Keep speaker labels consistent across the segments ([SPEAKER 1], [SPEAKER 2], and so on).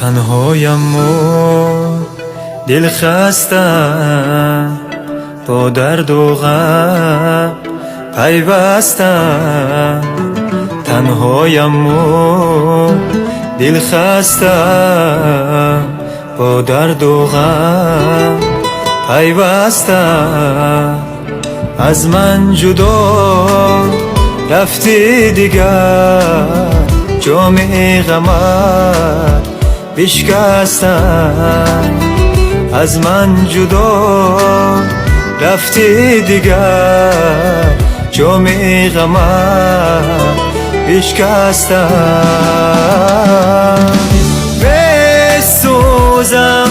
[SPEAKER 1] تنهایم و دل خستم، با درد و غم پیوستم. تنهایم و دل خستم، با درد و غم پیوستم. از من جدا رفتی دیگر، جام غمت بشکستم. از من جدا رفتی دیگر، جام غمت بشکستم. بسوزم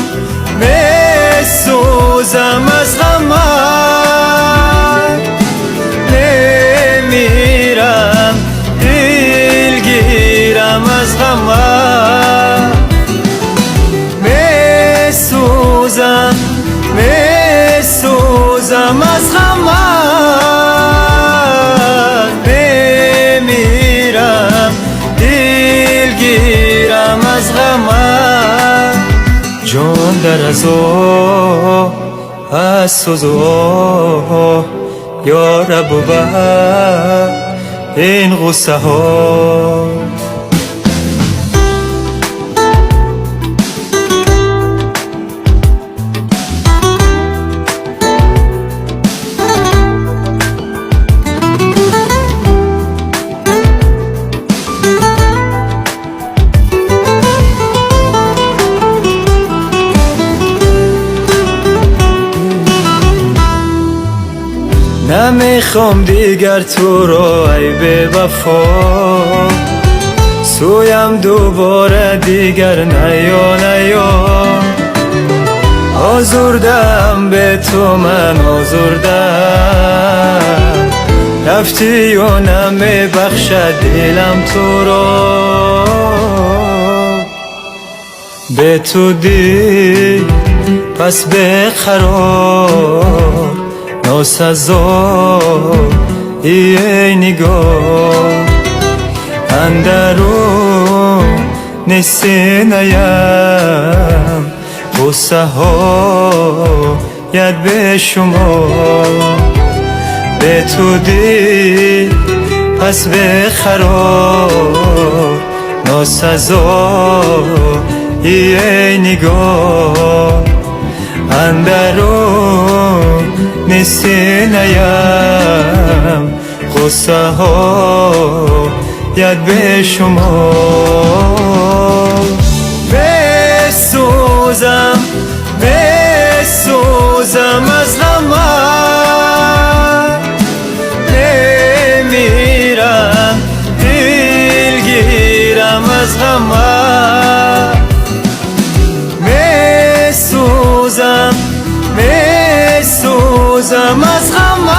[SPEAKER 1] بسوزم از غمت، نمیرم دلگیرم از غمت. بسوزم بسوزم از غمت، نمیرم دلگیرم از غمت. جان در عذاب از سوز و آه، یا رب ببر این غصه ها. نمیخوام دیگر تو را ای بی وفا، سویم دوباره دیگر نیا نیا. آزردم به تو من آزردم، رفتی و نمیبخشد دلم تو را. به تو دی پس به قرار ناسزا ای نگاه. اندرون نسینیم غصه ها ید به شما. به تو دی پس به قرار ناسزا ای نگاه. اندرون نسینیم غصه ها ید به شما. بسوزم بسوزم از غمت، نمیرم دلگیرم از غمت. بسوزم بسوزم از غمت،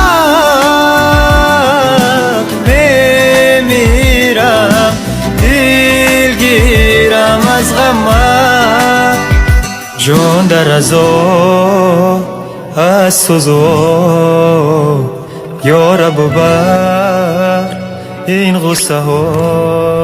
[SPEAKER 1] نمیرم دلگیرم از غمت. جان در عذاب از سوز و آه، یا رب ببر این غصه ها.